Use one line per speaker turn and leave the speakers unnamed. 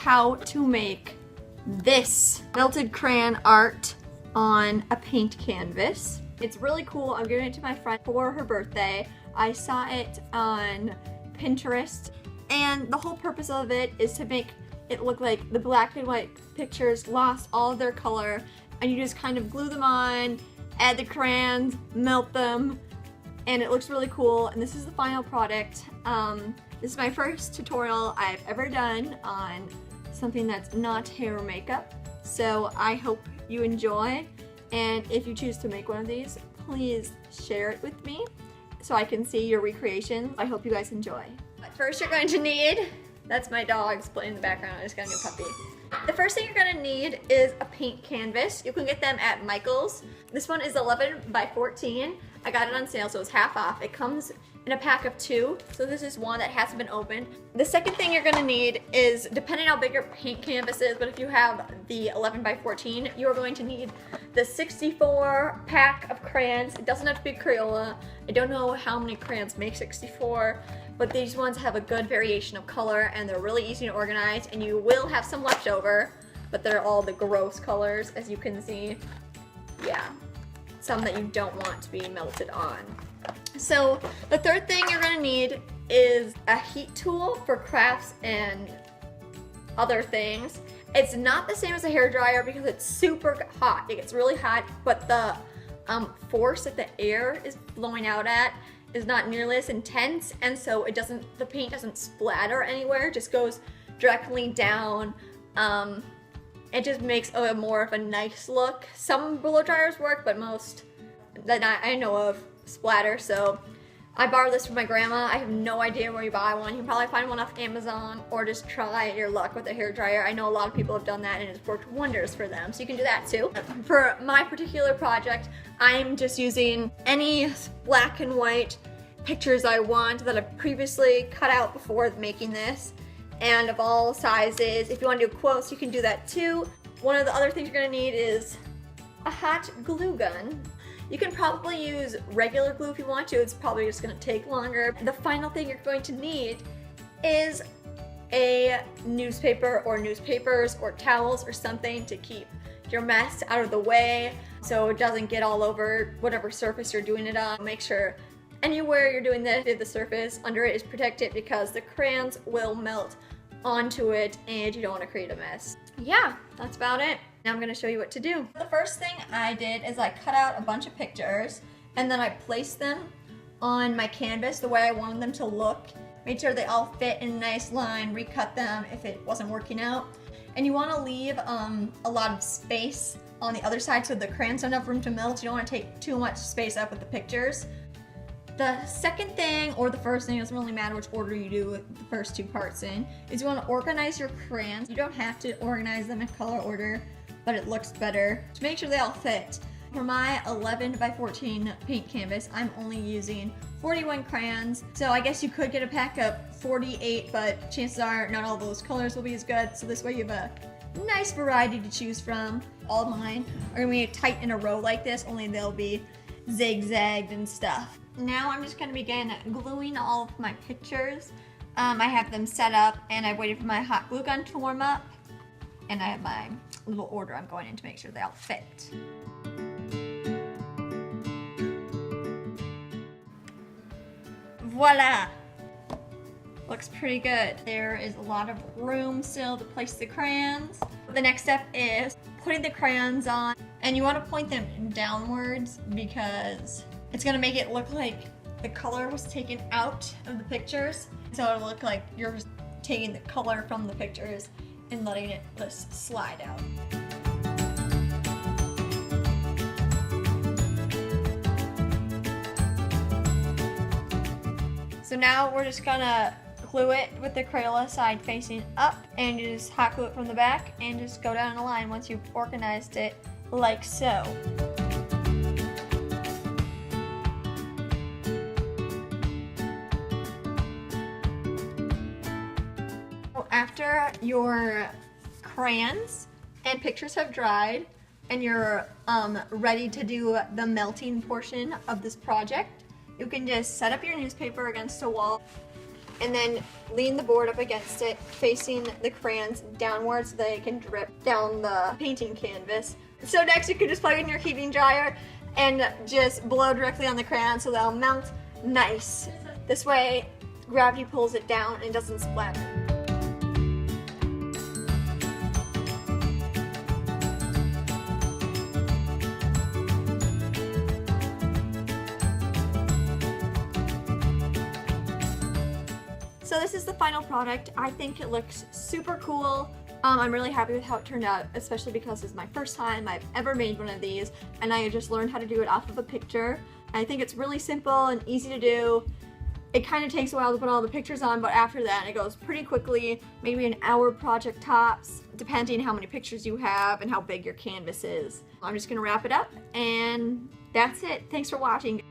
how to make this melted crayon art on a paint canvas. It's really cool. I'm giving it to my friend for her birthday. I saw it on Pinterest, and the whole purpose of it is to make it look like the black and white pictures lost all of their color, and you just kind of glue them on, add the crayons, melt them, and it looks really cool. And this is the final product. This is my first tutorial I've ever done on something that's not hair or makeup, so I hope you enjoy. And if you choose to make one of these, please share it with me so I can see your recreations. I hope you guys enjoy. But first you're going to need, that's my dogs playing in the background, I just got a new puppy. The first thing you're gonna need is a paint canvas. You can get them at Michael's. This one is 11 by 14. I got it on sale, so it's half off. It comes in a pack of 2, so this is one that hasn't been opened. The second thing you're gonna need is, depending how big your paint canvas is, but if you have the 11 by 14, you're going to need the 64 pack of crayons. It doesn't have to be Crayola. I don't know how many crayons make 64, but these ones have a good variation of color and they're really easy to organize, and you will have some left over, but they're all the gross colors, as you can see. Yeah, some that you don't want to be melted on. So the third thing you're gonna need is a heat tool for crafts and other things. It's not the same as a hairdryer because it's super hot. It gets really hot, but the force that the air is blowing out at is not nearly as intense, and so the paint doesn't splatter anywhere, it just goes directly down. It just makes a more of a nice look. Some blow dryers work, but most that I know of splatter. So I borrowed this from my grandma. I have no idea where you buy one. You can probably find one off Amazon, or just try your luck with a hairdryer. I know a lot of people have done that and it's worked wonders for them, so you can do that too. For my particular project, I'm just using any black and white pictures I want that I've previously cut out before making this, and of all sizes. If you want to do quotes, you can do that too. One of the other things you're going to need is a hot glue gun. You can probably use regular glue if you want to. It's probably just going to take longer. The final thing you're going to need is a newspaper or newspapers or towels or something to keep your mess out of the way so it doesn't get all over whatever surface you're doing it on. Make sure anywhere you're doing this, the surface under it is protected, because the crayons will melt onto it and you don't want to create a mess. Yeah, that's about it. Now I'm going to show you what to do. The first thing I did is I cut out a bunch of pictures and then I placed them on my canvas the way I wanted them to look. Made sure they all fit in a nice line, recut them if it wasn't working out. And you want to leave a lot of space on the other side so the crayons don't have room to melt. You don't want to take too much space up with the pictures. The second thing, or the first thing, it doesn't really matter which order you do the first two parts in, is you want to organize your crayons. You don't have to organize them in color order, but it looks better to make sure they all fit. For my 11 by 14 paint canvas, I'm only using 41 crayons. So I guess you could get a pack of 48, but chances are not all those colors will be as good. So this way you have a nice variety to choose from. All of mine are gonna be tight in a row like this, only they'll be zigzagged and stuff. Now I'm just gonna begin gluing all of my pictures. I have them set up and I've waited for my hot glue gun to warm up. And I have my little order I'm going in to make sure they all fit. Voila! Looks pretty good. There is a lot of room still to place the crayons. The next step is putting the crayons on, and you want to point them downwards because it's going to make it look like the color was taken out of the pictures. So it'll look like you're just taking the color from the pictures and letting it just slide out. So now we're just gonna glue it with the Crayola side facing up, and you just hot glue it from the back and just go down the line once you've organized it like so. After your crayons and pictures have dried and you're ready to do the melting portion of this project, you can just set up your newspaper against a wall and then lean the board up against it, facing the crayons downwards so they can drip down the painting canvas. So next you can just plug in your heating dryer and just blow directly on the crayon so they'll melt nice. This way gravity pulls it down and doesn't splatter. So this is the final product. I think it looks super cool. I'm really happy with how it turned out, especially because it's my first time I've ever made one of these, and I just learned how to do it off of a picture. I think it's really simple and easy to do. It kind of takes a while to put all the pictures on, but after that it goes pretty quickly, maybe an hour project tops, depending how many pictures you have and how big your canvas is. I'm just gonna wrap it up, and that's it. Thanks for watching.